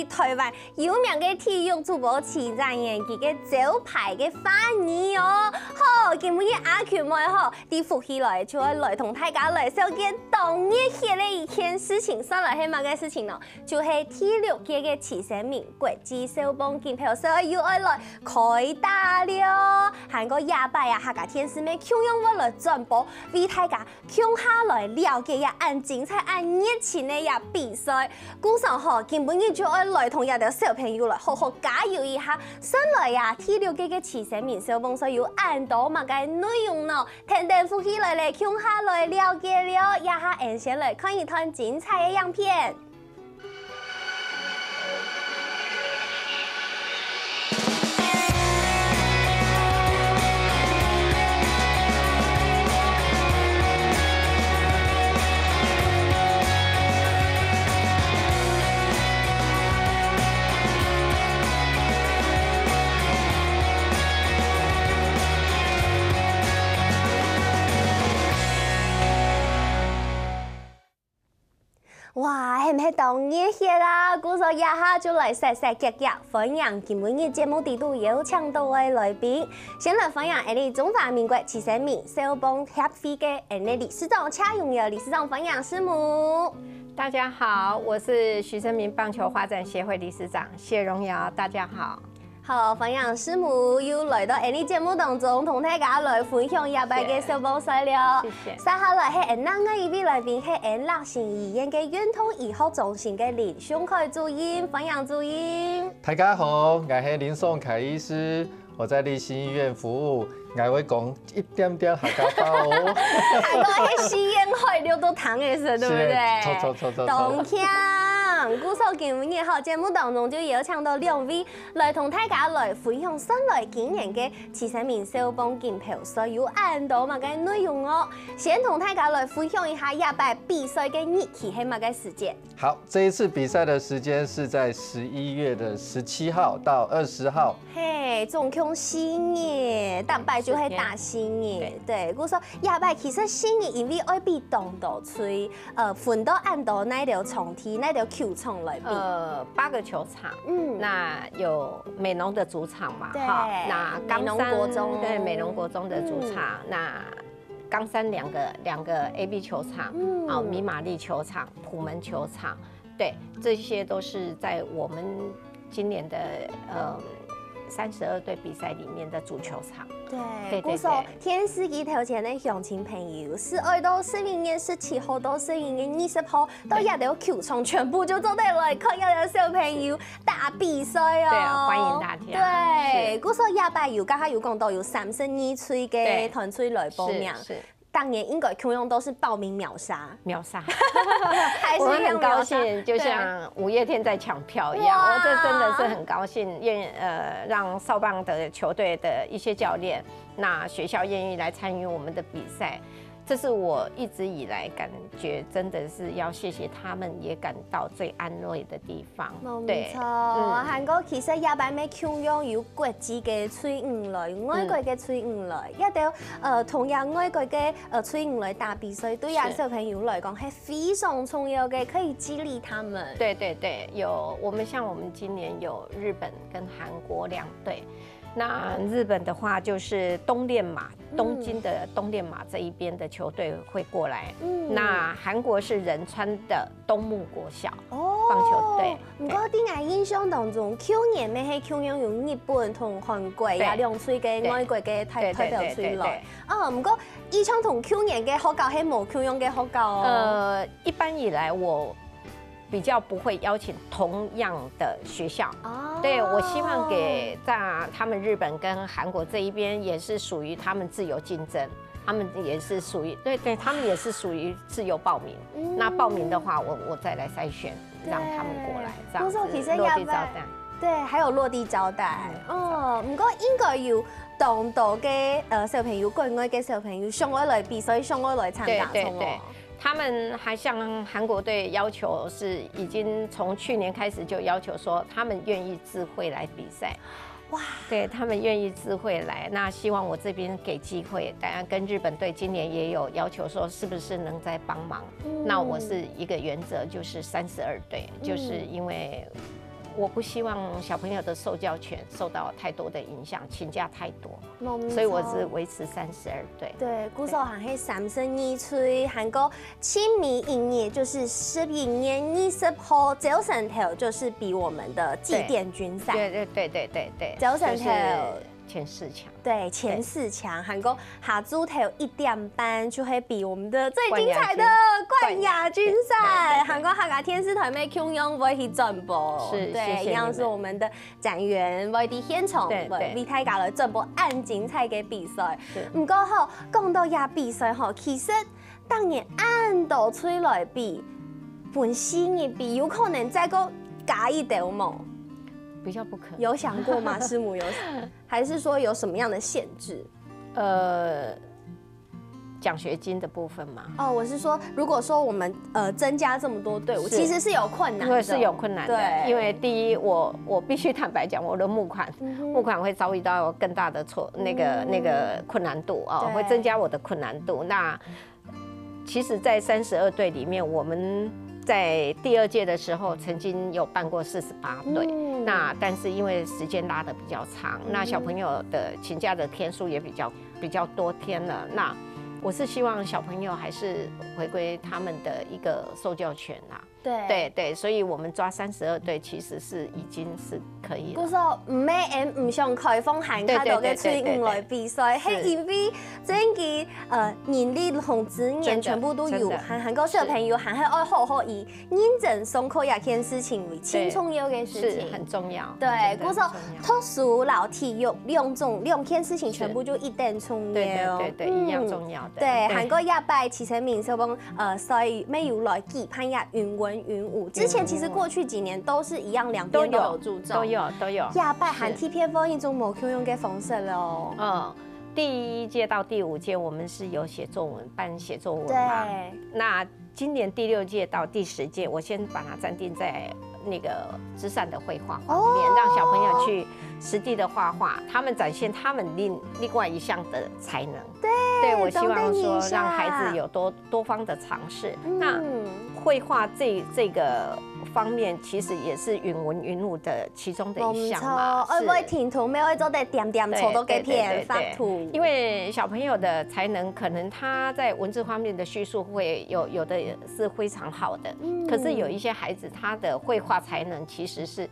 台湾有名嘅体育主播齐展元，佢嘅招牌嘅花兒哦，好，今日阿球妹好，啲福起來就係來同大家來紹介當日嘅呢一件事情，上來係乜嘅事情呢？就係第六屆嘅慈善名國際少棒錦標賽要來開打了，韓國廿八啊，客家天使們搶用我來轉播，為大家搶下來了解一按精彩、按熱情嘅一比賽，故上好，根本就愛來同一條小朋友來好好加油一下，上來呀！第六屆嘅慈善名少棒賽要按到乜嘅內容呢？聽聽福起來嚟，搶下來了解了，一下按先來看一段精彩嘅樣片。哇，係唔係當熱血啦？故所一下就來細細夾夾分享今日嘅節目地度有請到嘅來賓，先來分享我哋中華民國慈善名少棒協會嘅我哋理事長蔡永友理事長分享師母。大家好，我是徐生民棒球發展協會理事長謝榮瑤，大家好。好，分享師母又來到我哋節目當中，同大家來分享一擺嘅少棒賽了。謝謝。接下來係我哋一位來賓係我樂善醫院嘅院通醫學中心嘅林松凱主任，分享主任。大家好，我係林松凱醫師，我在立新醫院服務，我會講一點點客家話哦。係個係西煙海流都糖嘅事，對不對？錯。懂聽。故所今日好節目當中就邀請到兩位來同大家來分享上來今年嘅慈善名少棒錦標賽有按到乜嘅內容哦。先同大家來分享一下一擺比賽嘅日期係乜嘅時間。好，這一次比賽的時間是在11月的17號到20號。嘿，總共4日，大擺就係打4日。對，故所一擺其實4日因為愛比東島吹，分到按到那條場地那條球場來比。8個球場，那有美濃的主場嘛，好，那美濃國中，對，美濃國中的主場，那岡山兩個 AB 球場，米瑪麗球場、普門球場，對，這些都是在我們今年的32隊比賽裡面的主球場。對，故所天使機頭前的鄉親朋友，12到12月17號到12月20號，到一條球場全部就走得來看一條小朋友打比賽哦。對，歡迎大家。對，故所一擺有剛才有講到有32歲嘅團隊來報名。當年應該同樣都是報名秒殺，我很高興，就像五月天在搶票一樣，我這真的是很高興，讓少棒的球隊的一些教練，那學校願意來參與我們的比賽。這是我一直以來感覺真的是要謝謝他們，也感到最安慰的地方。冇錯，韓國其實一擺咩搶用有國際嘅吹五來，外國嘅吹五來，一條同樣外國嘅吹五來打比賽，對小朋友來講係非常重要嘅，可以激勵他們。對，有我們像我們今年有日本跟韓國2隊。那日本的話就是東練馬，東京的東練馬這一邊的球隊會過來。那韓國是仁川的東木國小棒球隊。唔過啲我印象當中，去年咩係搶用用日本同韓國呀兩隊嘅外國嘅代表隊來。唔過以前同去年嘅學校係冇搶用嘅學校。一般以來我比較不會邀請同樣的學校，對，我希望給在他們日本跟韓國這一邊也是屬於他們自由競爭，他们也是属于对，他们也是属于自由报名。那报名的话，我再来筛选，让他们过来，这样子落地招待。对，还有落地招待。不过应該要當到嘅小朋友，國外嘅小朋友上愛來比賽，上愛來參加。對，他們還向韓國隊要求是已經從去年開始就要求說，他們願意自費來比賽。哇，对他们愿意自费来，那希望我这边给机会。当然，跟日本队今年也有要求说，是不是能再帮忙？那我是一个原则，就是32队，就是因为我不希望小朋友的受教权受到太多的影响，请假太多，所以我是维持32队。对，鼓手行係32歲，韓國清明營業就是11月20號早晨頭，就是比我們的祭奠軍賽。對，早晨頭前4強。对，前4強，韓國下晝頭1點半就會比我們的最精彩的冠亞軍賽。韓國客家電視台咩共用會去轉播，對，一樣是我們的展員會喺現場為大家來轉播按精彩嘅比賽。不過吼，講到也比賽吼，其實當然按到出來比，本新嘅比，有可能再個加一條冇。比較不可能。有想過嗎？師母有，還是說有什麼樣的限制？獎學金的部分嘛。哦，我是說，如果說我們增加這麼多隊伍，其實是有困難的。是有困難的。對，因為第一，我必須坦白講，我的募款會遭遇到更大的那個困難度哦，會增加我的困難度。那其實，在32隊裡面，我們在第2屆的時候，曾經有辦過48隊，那但是因為時間拉得比較長，那小朋友的請假的天數也比較多天了。那我是希望小朋友還是回歸他們的一個受教權啦。對，所以我們抓32隊其實是已經是可以了。嗰個唔咩唔上開放限卡度嘅隊伍來比賽，係因為整個人力同資源全部都有，韓國小朋友還係愛好以認真上課這件事情為輕重要嘅事情，是很重要。對，嗰個特殊老體育兩件事情全部就一定重要。對，一樣重要的。對，韓國亞拜其實民小幫所以沒有來舉辦亞運文運武，之前其實過去幾年都是一樣，兩邊都有注重，都有。亞拜和 TPF 一種冇共用嘅方式咯。第1屆到第5屆我們是有寫作文，辦寫作文嘛。那今年第6屆到第10屆，我先把它暫定在那個紙傘的繪畫方面，讓小朋友去實地的畫畫，他們展現他們另外一項的才能。對，我希望說讓孩子有多方的嘗試。那繪畫這個方面其實也是雲文雲武的其中的一項嘛。我會填圖，沒有做得點湊到幾片畫圖。因為小朋友的才能，可能他在文字方面的敘述會有的是非常好的，可是有一些孩子他的繪畫才能其實是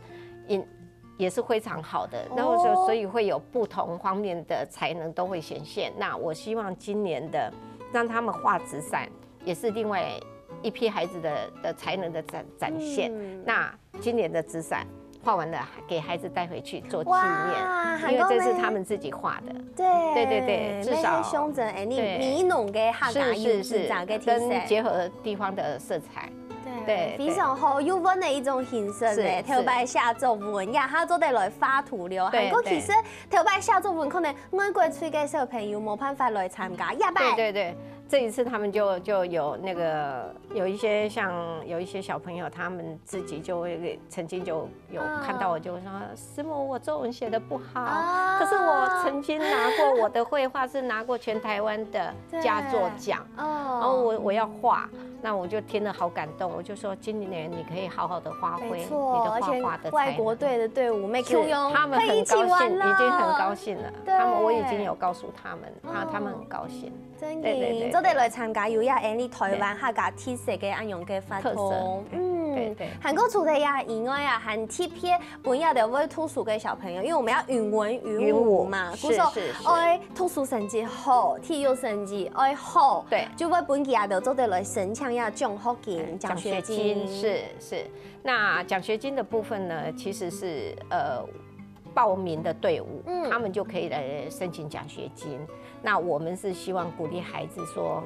也是非常好的，然後所以會有不同方面的才能都會顯現。那我希望今年的讓他們畫紙傘，也是另外一批孩子的才能的展現。那今年的紙傘畫完了，給孩子帶回去做紀念，因為這是他們自己畫的。對，至少胸針誒，你米濃嘅客家優質咋嘅跟結合地方的色彩。對，非常好，有溫的一種形式咧。頭擺寫作文呀，他做得來畫圖了。韓國其實頭擺寫作文，可能外國出嘅小朋友冇辦法來參加。對，這一次他們就有那個有一些小朋友，他們自己就會曾經就有看到我，就說師母，我作文寫得不好，可是我曾經拿過我的繪畫是拿過全台灣的佳作獎，然後我要畫。那我就聽了好感動，我就說今年你可以好好的發揮你的畫畫的才能。外國隊的隊伍沒 Q 用，他們很高興，已經很高興了。我已經有告訴他們，他們很高興。真嘅，做得來參加有台灣客家特色嘅安樣嘅發通。對。韓國除了以外啊，還特別本要的為特殊嘅小朋友，因為我們要雲文雲武嘛，是。愛特殊成績好，體育成績愛好，對，就為本家的做得來申請呀獎學金、獎學金。是。那獎學金的部分呢，其實是报名的队伍，他们就可以来申请奖学金。那我们是希望鼓励孩子说，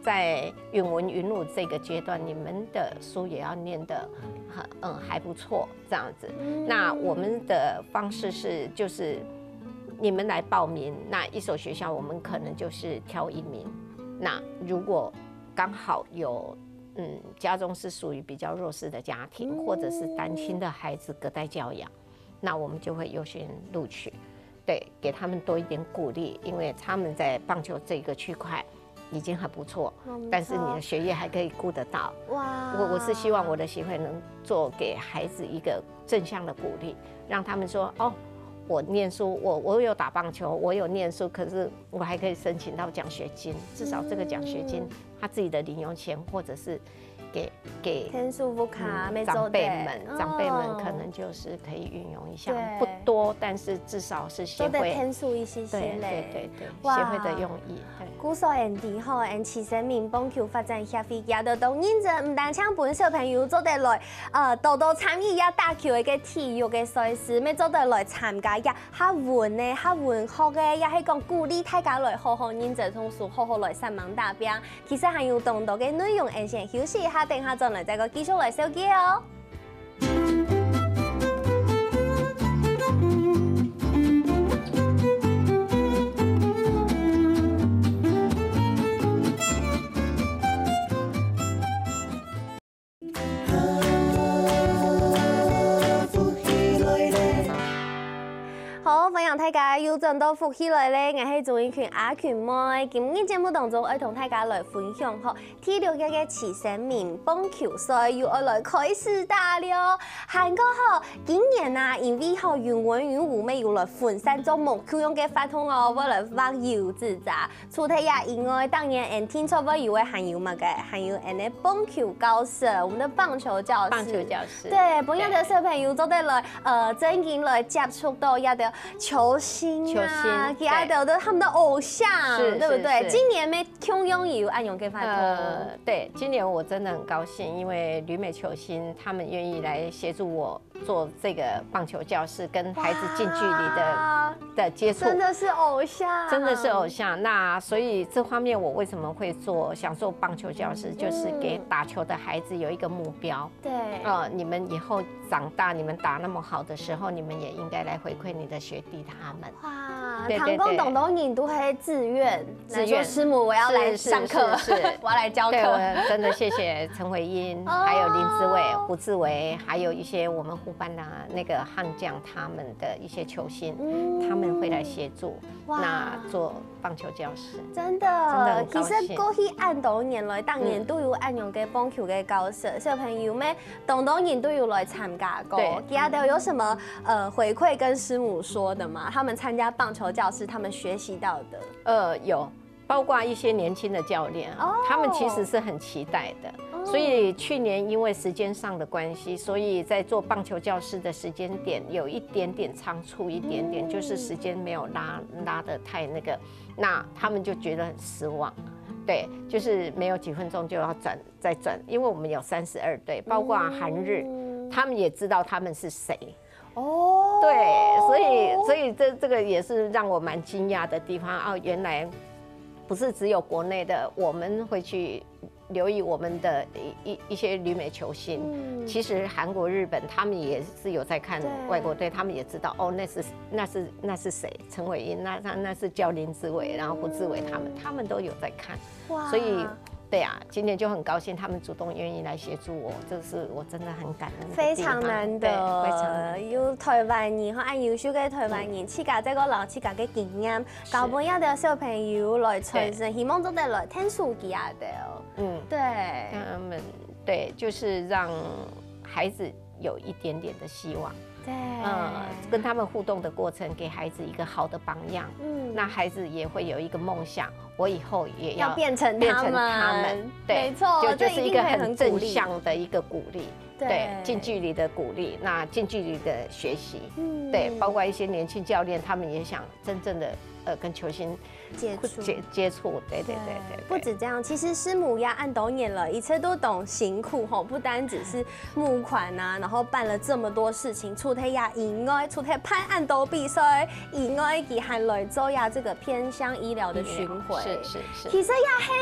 在允文允武这个阶段，你们的书也要念得还不错，这样子。那我们的方式是，就是你们来报名，那一所学校我们可能就是挑1名。那如果刚好有家中是属于比较弱势的家庭，或者是单亲的孩子隔代教养，那我们就会优先录取，对，给他们多一点鼓励，因为他们在棒球这个区块已经很不错，但是你的学业还可以顾得到。哇！我是希望我的协会能做给孩子一个正向的鼓励，让他们说哦，我念书，我有打棒球，我有念书，可是我还可以申请到奖学金，至少这个奖学金他自己的零用钱，或者是给天数不卡，长辈们可能就是可以运用一下，不多，但是至少是协会天数一些嘞，对，协会的用意。古所人哋吼，市人民棒球发展协会也都当认真，唔但请本小朋友做得来，多参与呀打球嘅体育嘅赛事，咩做得来参加呀，较文嘅、较文学嘅，也係講鼓勵大家來好好認真讀書，好好來上網打拼。其實還有更多嘅內容，先休息一下，等下再來再個繼續來小結哦。好，歡迎大家又轉到福起來咧，我係總一群阿群妹。今日節目當中，我同大家來分享嗬，第6屆嘅慈善名棒球賽又要來開始打了。韓國嗬，今年啊，因為嗬允文允武咩要來分散咗目標用嘅發通哦，為來放油自責。除咗也因為當年聽說我以為還有乜嘅，還有那棒球教室，我們的棒球教室。棒球教室。對，本日的小朋友都得來真正來接觸到一啲球星啊，其他的他們的偶像，對不對？今年咩空用也有按用嘅發通。對，今年我真的很高興，因為旅美球星他們願意來協助我做這個棒球教室，跟孩子近距離的接觸，真的是偶像，真的是偶像。那所以這方面我為什麼會想做棒球教室，就是給打球的孩子有一個目標。對，你們以後長大，你們打那麼好的時候，你們也應該來回饋你的學弟他們。哇，唐公董董你都係自願，說師母我要來上課，我要來教課。對，我真的謝謝陳偉英，還有林志偉、胡志偉，還有一些我們護班的那個悍將，他們的一些球星，他們會來協助，那做棒球教室。真的，其實過去按多年來，當年都有按用嘅棒球嘅教室，小朋友咩，董年都有來參加過。其他的有什麼回饋跟師母說的嗎？他們參加棒球教室，他們學習到的？有。包括一些年輕的教練，他們其實是很期待的。所以去年因為時間上的關係，所以在做棒球教室的時間點有一點點倉促，一點點就是時間沒有拉得太那個，那他們就覺得很失望。對，就是沒有幾分鐘就要再轉，因為我們有32隊，包括韓日，他們也知道他們是誰。哦，對，所以這個也是讓我蠻驚訝的地方哦，原來不是只有國內的，我們會去留意我們的一些旅美球星。其實韓國、日本他們也是有在看外國隊，他們也知道哦，那是誰？陳偉英，那是叫林志偉，然後胡志偉他們都有在看。哇！所以。對啊，今年就很高興，他們主動願意來協助我，這是我真的很感恩的地方。非常難得，有台灣人和按優秀嘅台灣人，自家這個老自家嘅經驗，教本一啲小朋友來傳承，希望都得來聽書記下的哦。對，他們對，就是讓孩子有一點點的希望。對，跟他們互動的過程，給孩子一個好的榜樣。那孩子也會有一個夢想，我以後也要變成他們。對，沒錯，就是一個很正向的一個鼓勵。對，近距離的鼓勵，那近距離的學習。對，包括一些年輕教練，他們也想真正的跟球星接触，对。不止这样，其实师母也按多年了，一切都懂辛苦吼，不单只是募款啊，然后办了这么多事情，除了呀以外，除了办按多比赛以外，佢还来做呀这个偏乡医疗的巡回，是，其实呀嘿。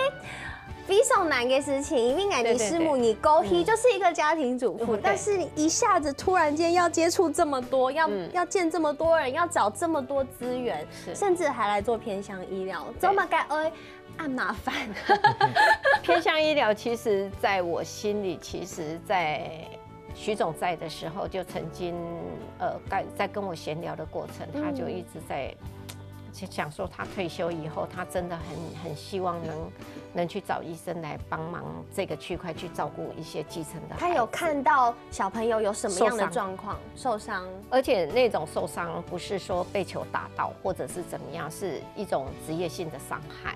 非常难的事情，因为你师母你勾踢就是一个家庭主妇，但是你一下子突然间要接触这么多，要见这么多人，要找这么多资源，甚至还来做偏乡医疗，怎么该按麻烦？偏乡医疗其实在我心里，其实在徐总在的时候，就曾经在跟我闲聊的过程，他就一直在想说，他退休以后，他真的很希望能去找医生来帮忙这个区块去照顾一些基层的孩子。他有看到小朋友有什么样的状况受伤，而且那种受伤不是说被球打到或者是怎么样，是一种职业性的伤害。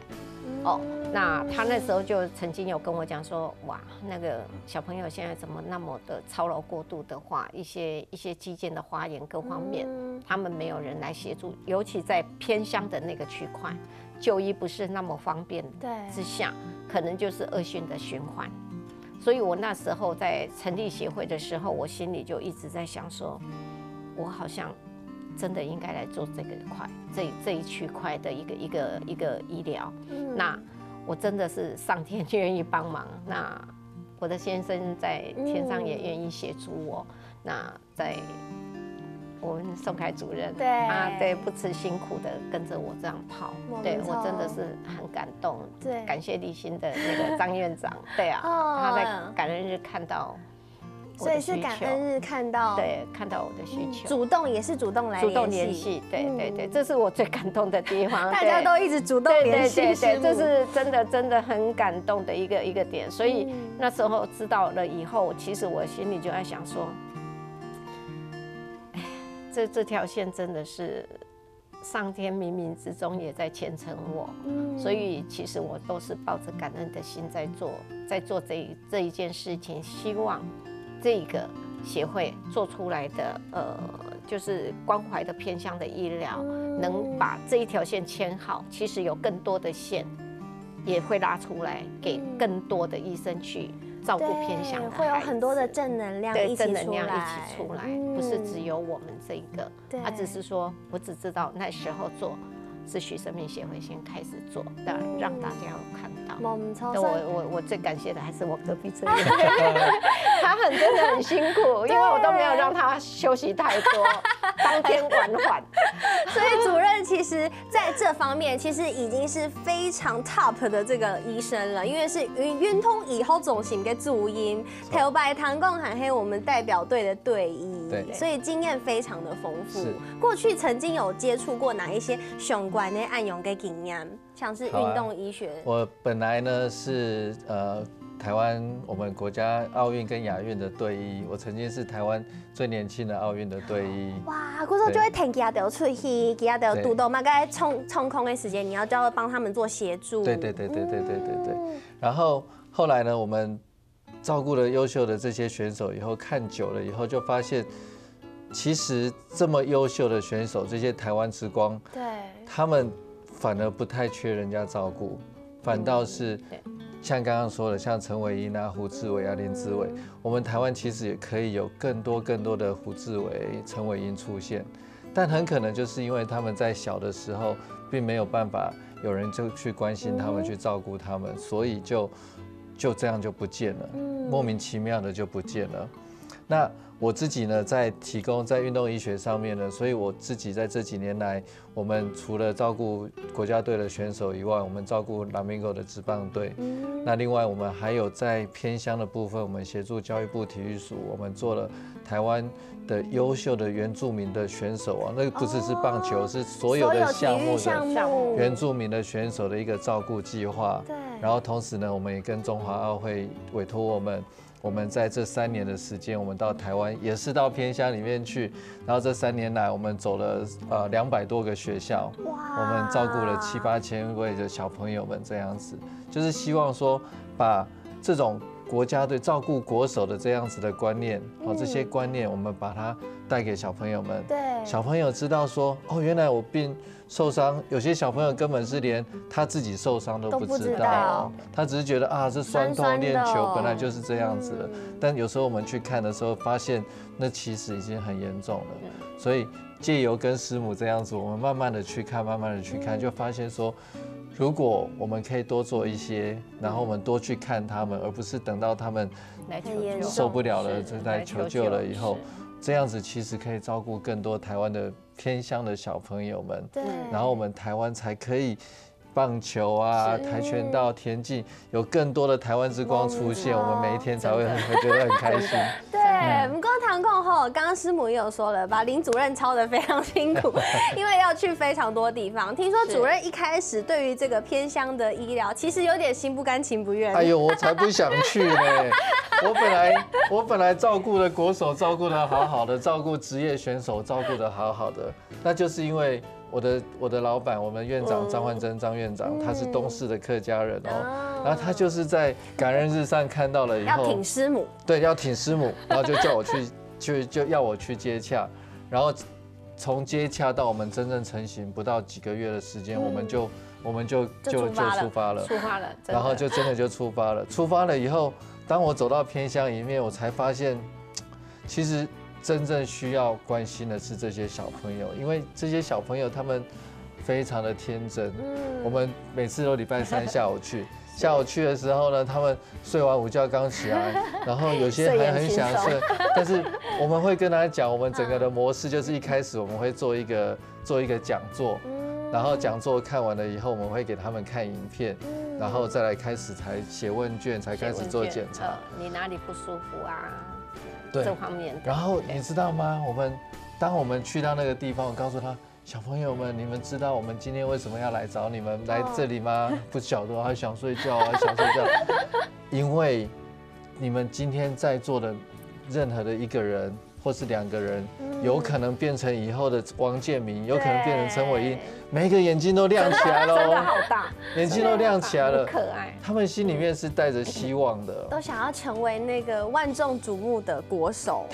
那他那时候就曾经有跟我讲说，哇，那个小朋友现在怎么那么的操劳过度的话，一些肌腱的发炎各方面，他们没有人来协助，尤其在偏乡的那个区块，就医不是那么方便之下，可能就是恶性的循环。所以我那时候在成立协会的时候，我心里就一直在想说，我好像真的应该来做这个这一区块的一个医疗。那我真的是上天愿意帮忙，那我的先生在天上也愿意协助我。那在我们宋凯主任，他不辞辛苦的跟着我这样跑，对我真的是很感动。对，感谢立新的那个张院长，对啊，他在感恩日看到。所以是感恩日看到我的需求，主动联系，对，这是我最感动的地方。大家都一直主动联系，对，这是真的很感动的一个点。所以那时候知道了以后，其实我心里就在想说，这条线真的是上天冥冥之中也在牵扯我，所以其实我都是抱着感恩的心在做这一件事情，希望这个协会做出来的就是关怀的偏乡的医疗，能把这一条线牵好。其实有更多的线也会拉出来，给更多的医生去照顾偏乡的孩子，会有很多的正能量一起出来，不是只有我们这一个。只是说我只知道那时候做是许生命协会先开始做，让大家有看到。我最感谢的还是我隔壁这位，他真的很辛苦，因为我都没有让他休息太多，当天晚缓。所以主任其实在这方面其实已经是非常 top 的这个医生了，因为是运通以后中心的主音，头白唐贡还有我们代表队的队医，所以经验非常的丰富。过去曾经有接触过哪一些相关的案用的经验，像是运动医学？我本来呢是台湾我们国家奥运跟亚运的队医，我曾经是台湾最年轻的奥运的队医。哇，嗰时候就会停吉亚德出去，吉亚德督导嘛，该冲空的时间，你要帮他们做协助。对。然后后来呢，我们照顾了优秀的这些选手以后，看久了以后，就发现其实这么优秀的选手，这些台湾之光，他们反而不太缺人家照顾，反倒是像刚刚说的，像陈伟英啊、胡志伟啊、林志伟，我们台湾其实也可以有更多的胡志伟、陈伟英出现，但很可能就是因为他们在小的时候并没有办法有人就去关心他们、去照顾他们，所以就这样就不见了，莫名其妙的就不见了。那我自己呢，在提供在运动医学上面呢，所以我自己在这几年来，我们除了照顾国家队的选手以外，我们照顾拉米狗的职棒队。那另外我们还有在偏乡的部分，我们协助教育部体育署，我们做了台湾的优秀的原住民的选手啊，那个不只是棒球，是所有的项目的原住民的选手的一个照顾计划。然后同时呢，我们也跟中华奥会委托我们在这3年的时间，我们到台湾也是到偏乡里面去，然后这3年来，我们走了200多个学校，我们照顾了7、8千位的小朋友们，这样子，就是希望说把这种国家队照顾国手的这样子的观念，这些观念我们把它带给小朋友们。对，小朋友知道说，原来我病受伤，有些小朋友根本是连他自己受伤都不知道，他只是觉得这酸痛练球本来就是这样子的。但有时候我们去看的时候，发现那其实已经很严重了。所以借由跟师母这样子，我们慢慢的去看，慢慢的去看，就发现说，如果我们可以多做一些，然后我们多去看他们，而不是等到他们受不了了就来求救了以后，这样子其实可以照顾更多台湾的偏乡的小朋友们。对，然后我们台湾才可以棒球啊、跆拳道、田径有更多的台湾之光出现，我们每一天才会觉得很开心。对，不过唐控后，刚刚师母也有说了，把林主任操得非常辛苦，因为要去非常多地方。听说主任一开始对于这个偏乡的医疗，其实有点心不甘情不愿。哎呦，我才不想去呢！我本来照顾的国手照顾得好好的，照顾职业选手照顾得好好的，那就是因为我的老板，我们院长张焕珍张院长，他是东势的客家人然后他就是在感恩日上看到了以后，要挺师母，对，要挺师母，然后就叫我就要我去接洽，然后从接洽到我们真正成型不到几个月的时间，我们就出发了，然后就真的就出发了。出发了以后，当我走到偏乡一面，我才发现，其实真正需要关心的是这些小朋友，因为这些小朋友他们非常的天真。我们每次都礼拜三下午去。下午去的时候呢，他们睡完午觉刚起来，然后有些还很想睡，但是我们会跟他讲，我们整个的模式就是一开始我们会做一个讲座，然后讲座看完了以后，我们会给他们看影片，然后再来开始才写问卷，才开始做检查。你哪里不舒服啊？对，这方面的。然后你知道吗？当我们去到那个地方，我告诉他。小朋友们，你们知道我们今天为什么要来找你们来这里吗？不晓得，还想睡觉，还想睡觉。因为你们今天在座的任何的一个人或是2个人，有可能变成以后的王建民，有可能变成陈伟英，每一个眼睛都亮起来了，真的好大，眼睛都亮起来了，可爱。他们心里面是带着希望的，都想要成为那个万众瞩目的国手。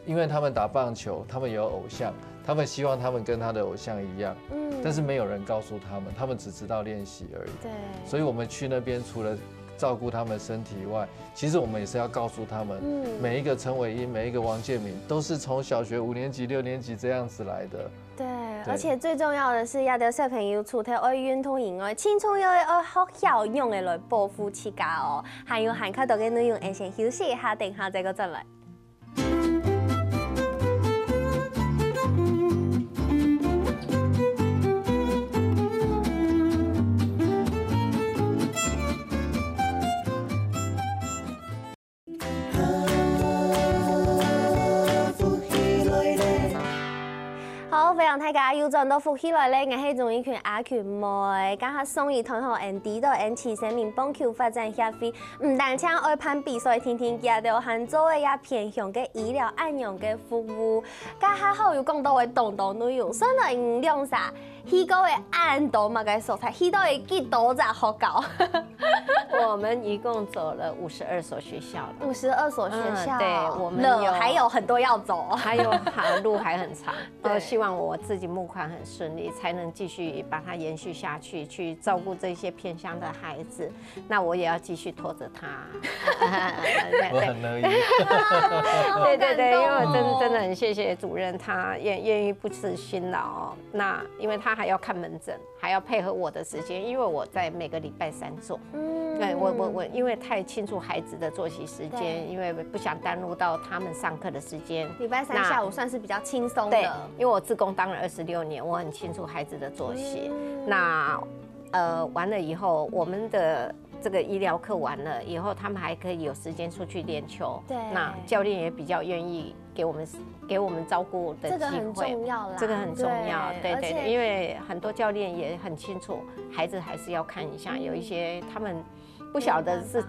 因为他们打棒球，他们有偶像。他们希望他们跟他的偶像一样，但是没有人告诉他们只知道练习而已。对，所以我们去那边除了照顾他们身体以外，其实我们也是要告诉他们，每一个陈伟英，每一个王建民，都是从小学5年级、6年级这样子来的。对，而且最重要的是要對小朋友除咗愛運動以外，青春要愛學效用嘅來保護自家哦。還有韓卡度嘅內容，先休息一下，等下再個再來。非常大家要賺到福起來咧，我係仲一群阿群妹，家下送一堂學 ND 到 NT 生命棒球發展協會，唔單止愛辦比賽，天天加到杭州嘅也偏向嘅醫療安養嘅服務，家下好有講到嘅動動內容，所以唔用啥，許多嘅按度嘛嘅素材，許多嘅幾多咋學校。我們一共走了52所學校了，52所學校，對，我們還有很多要走，還有路還很長。希望我自己募款很順利，才能繼續把它延續下去，去照顧這些偏鄉的孩子。那我也要繼續拖着他。我很樂意。對，因為我真的很謝謝主任，他願意不辭辛勞哦。那因為他還要看門診，還要配合我的時間，因為我在每個禮拜3做。對我因為太清楚孩子的作息時間，因為不想耽誤到他們上課的時間。禮拜3下午算是比較輕鬆的。對，因為我志工當了26年，我很清楚孩子的作息。那完了以後，我們的這個醫療課完了以後，他們還可以有時間出去練球。對，那教練也比較願意給我們照顧的機會。這個很重要啦。這個很重要，對，因為很多教練也很清楚，孩子還是要看一下，有一些他們不曉得是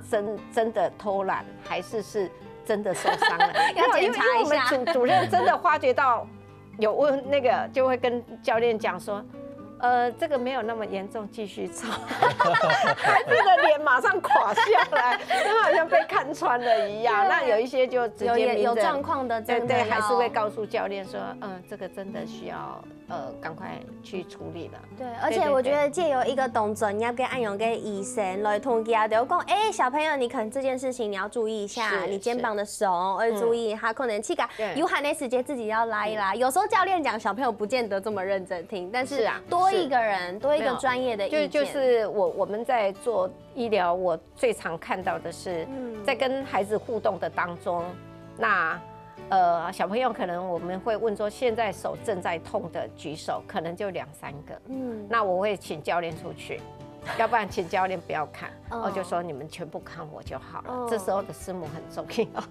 真的偷懶，還是真的受傷了，要檢查一下。因為我們主任真的發覺到有問那個，就會跟教練講說。这个没有那么严重，继续抄。孩子的脸马上垮下来，就好像被看穿了一样。那有一些就直接有状况的，对，还是会告诉教练说，这个真的需要赶快去处理了。对，而且我觉得借由一个动作，你要跟按用跟医生来同家就讲，小朋友，你可能这件事情你要注意一下，你肩膀的手要注意，他可能气感有喊的时间自己要拉一拉。有时候教练讲，小朋友不见得这么认真听，但是多一个人，多一个专业的意见，就是我们在做医疗，我最常看到的是，在跟孩子互动的当中，那小朋友可能我们会问说，现在手正在痛的举手，可能就2、3个，那我会请教练出去。要不然请教练不要看，我就说你们全部看我就好了。这时候的师母很重要，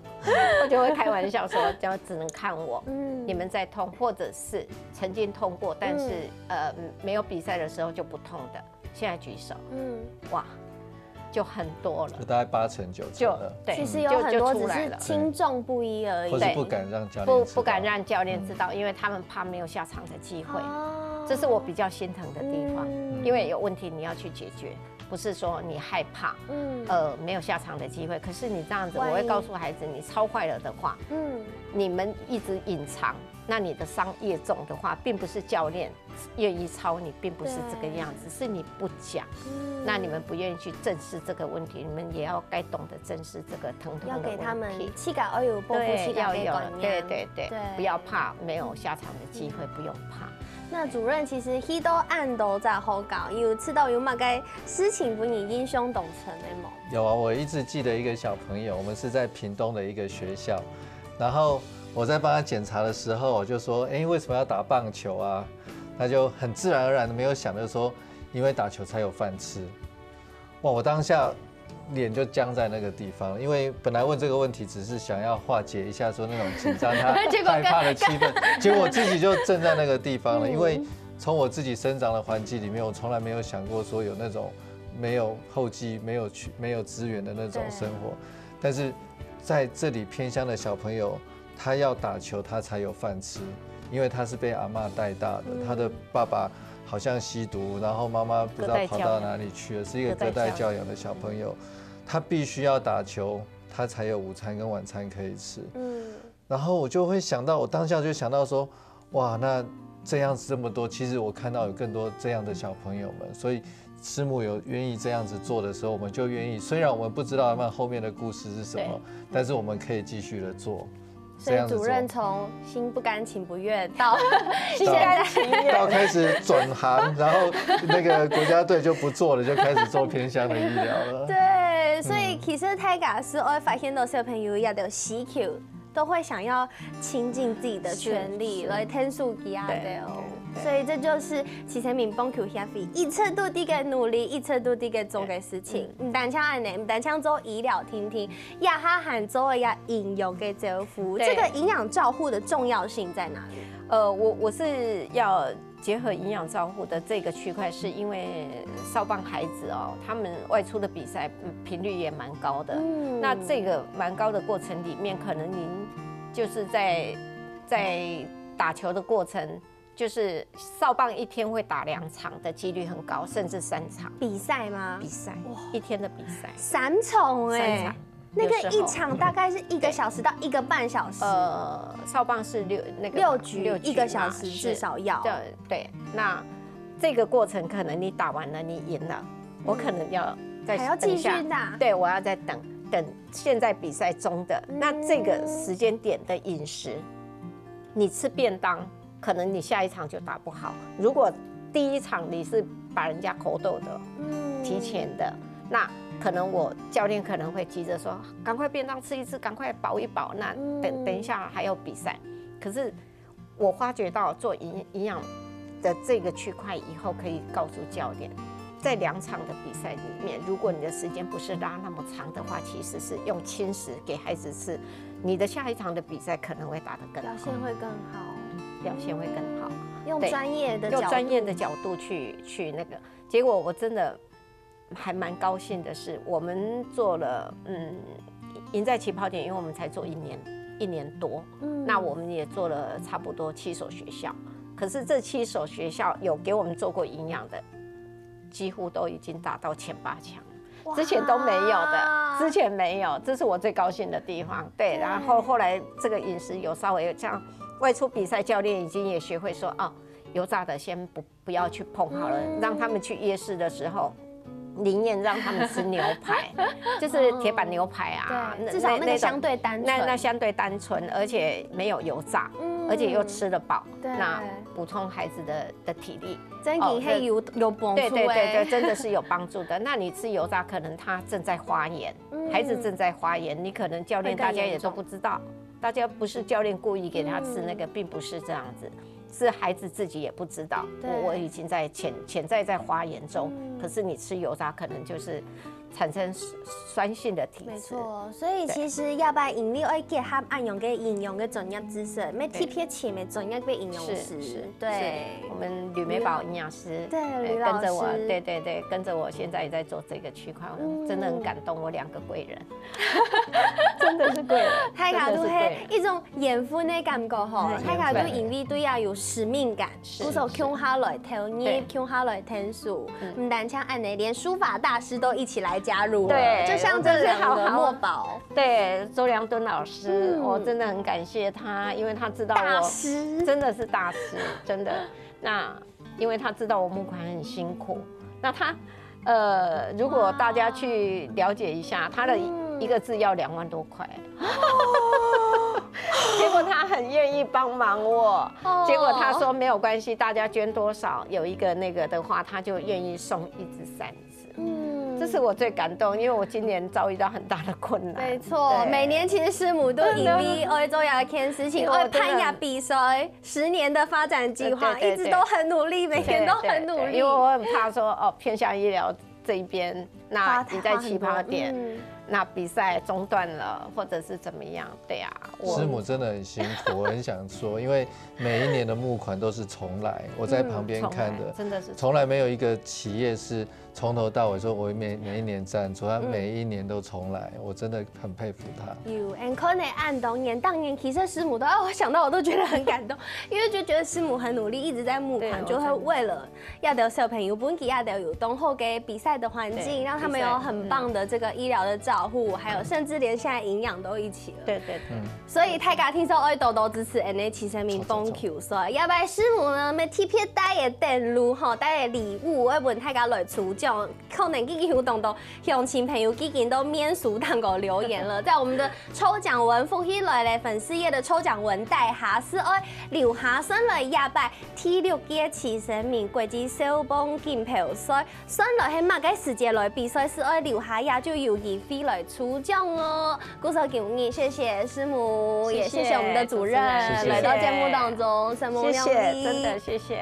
我就会开玩笑说，就只能看我。你们在痛，或者是曾经痛过，但是没有比赛的时候就不痛的，现在举手。哇，就很多了，就大概8成9成了。对，其实有很多只是轻重不一而已，或是不敢让教练不敢让教练知道，因为他们怕没有下场的机会。这是我比较心疼的地方，因为有问题你要去解决，不是说你害怕，没有下场的机会。可是你这样子，我会告诉孩子，你超坏了的话，你们一直隐藏，那你的伤越重的话，并不是教练愿意抄你，并不是这个样子，是你不讲，那你们不愿意去正视这个问题，你们也要该懂得正视这个疼痛的问题。要给他们气感要有保护气感的观念，对，不要怕没有下场的机会，不用怕。那主任其实很多案都在好搞，有知道有嘛该事情不你英雄懂成的吗？有啊，我一直记得一个小朋友，我们是在屏东的一个学校，然后我在帮他检查的时候，我就说，为什么要打棒球啊？他就很自然而然的没有想着说，因为打球才有饭吃。哇，我当下脸就僵在那个地方，因为本来问这个问题只是想要化解一下说那种紧张他害怕的气氛，结果我自己就站在那个地方了。因为从我自己生长的环境里面，我从来没有想过说有那种没有后继、没有资源的那种生活。但是在这里偏乡的小朋友，他要打球他才有饭吃，因为他是被阿嬷带大的，他的爸爸好像吸毒，然后妈妈不知道跑到哪里去了，是一个隔代教养的小朋友，他必须要打球，他才有午餐跟晚餐可以吃。然后我就会想到，我当下就想到说，哇，那这样子这么多，其实我看到有更多这样的小朋友们，所以师母有愿意这样子做的时候，我们就愿意。虽然我们不知道他们后面的故事是什么，但是我们可以继续的做。所以主任从心不甘情不愿到心甘情愿，到开始转行，然后那个国家队就不做了，就开始做偏乡的医疗了。对，所以其实大家是会发现到小朋友也有需求，都会想要亲近自己的权利来天数给他的哦。所以这就是其实民帮球协会一彻到底的努力，一彻到底的做的事情。唔单枪安尼，唔单枪做医疗听听，也哈喊做也营养的照顾。这个营养照护的重要性在哪里？我是要结合营养照护的这个区块，是因为少棒孩子哦，他们外出的比赛频率也蛮高的。那这个蛮高的过程里面，可能您就是在打球的过程。就是少棒一天会打2场的几率很高，甚至3场。比赛吗？比赛，一天的比赛3场3场。那个一场大概是1个小时到1个半小时。少棒是6局1个小时至少要。对，那这个过程可能你打完了，你赢了，我可能要再还要继续打。对，我要再等现在比赛中的那这个时间点的饮食，你吃便当。可能你下一场就打不好。如果第一场你是把人家口斗的，提前的，那可能我教练可能会急着说，赶快便当吃一吃，赶快饱一饱。那等一下还有比赛。可是我发觉到做营养的这个区块以后，可以告诉教练，在2场的比赛里面，如果你的时间不是拉那么长的话，其实是用轻食给孩子吃，你的下一场的比赛可能会打得更好，表现会更好。表现会更好，用专业的角度去那个，结果我真的还蛮高兴的是，我们做了赢在起跑点，因为我们才做1年多，那我们也做了差不多7所学校，可是这7所学校有给我们做过营养的，几乎都已经达到前8强，之前都没有的，之前没有，这是我最高兴的地方。对，然后后来这个饮食有稍微有这样，外出比赛教练已经也学会说，哦，油炸的先不要去碰好了，让他们去夜市的时候。宁愿让他们吃牛排，就是铁板牛排啊，至少那个相对单纯，那相对单纯，而且没有油炸，而且又吃得饱，那补充孩子的体力，真的会有帮助。对，真的是有帮助的。那你吃油炸，可能他正在发炎，孩子正在发炎，你可能教练大家也都不知道，大家不是教练故意给他吃那个，并不是这样子。是孩子自己也不知道，我已经在潜在在发炎中，可是你吃油炸可能就是产生酸性的体质。没错，所以其实要不然饮料要结合按用嘅营养嘅专业知识，咩特别前面专业嘅营养师，对，我们吕美宝营养师，对，吕老师，跟着我，对，跟着我现在也在做这个区块，真的很感动，我2个贵人，真的是贵人，太卡都係一種緣分嘅感覺吼，太卡都因為對啊有使命感，鼓手扛下來投入，扛下來聽書，唔單槍按呢，連書法大師都一起來加入，對，就像這2個墨寶，對，周良敦老師，我真的很感謝他，因為他知道我真的是大師，真的，那因為他知道我募款很辛苦，那他。如果大家去了解一下，他的1個字要2萬多塊，結果他很願意幫忙我，結果他說沒有關係，大家捐多少有一個那個的話，他就願意送1隻扇子。這是我最感動，因為我今年遭遇到很大的困難。沒錯，每年其實師母都因為愛做一件事情，愛攀亞比賽10年的發展計劃，一直都很努力，每年都很努力。因為我很怕說，哦，偏向醫療這一邊，那你在起跑點。那比賽中斷了，或者是怎麼樣？對啊，師母真的很辛苦，我很想說，因為每一年的募款都是重來，我在旁邊看的，真的是從來沒有一個企業是從頭到尾說我每一年贊助，他每一年都重來，我真的很佩服他。有，可能按當年其實師母都，我想到我都覺得很感動，因為就覺得師母很努力，一直在募款，就會為了要得小朋友本地要得有良好嘅比賽的環境，讓他們有很棒的這個醫療的照護，還有甚至連現在營養都一起了。對，所以大家聽說愛多多支持 NH 名幫球賽，要不然師母呢，咪特別帶嘅電路吼，帶嘅禮物，我問大家來抽獎，可能幾個活動都鄉親朋友幾件都免俗當個留言了，在我們的抽獎文附起來咧，粉絲頁的抽獎文帶下是愛留下選來亞拜第6屆70名國際少棒錦標賽，選來係乜嘅時間來比賽是愛留下也就有機會來抽獎哦。鼓手給你，謝謝師母，也謝謝我們的主任來到節目當中，神猛亮麗，真的謝謝。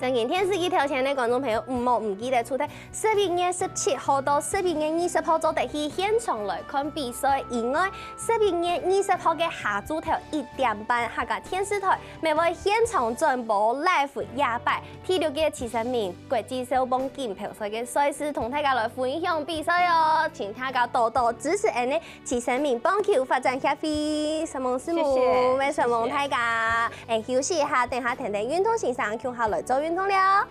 今天是一條線的觀眾朋友唔記得出題，11月17號到11月20號做得去現場來看比賽。以外，11月20號嘅下晝頭1點半，客家電視台咪會現場轉播 live 亞拜第6屆70名國際少棒錦標賽嘅賽事，同大家來分享比賽哦。請大家多多支持呢70名棒球發展協會，神猛師母，咩神猛大家，休息一下，等下聽聽運動先生，叫下來做運動了。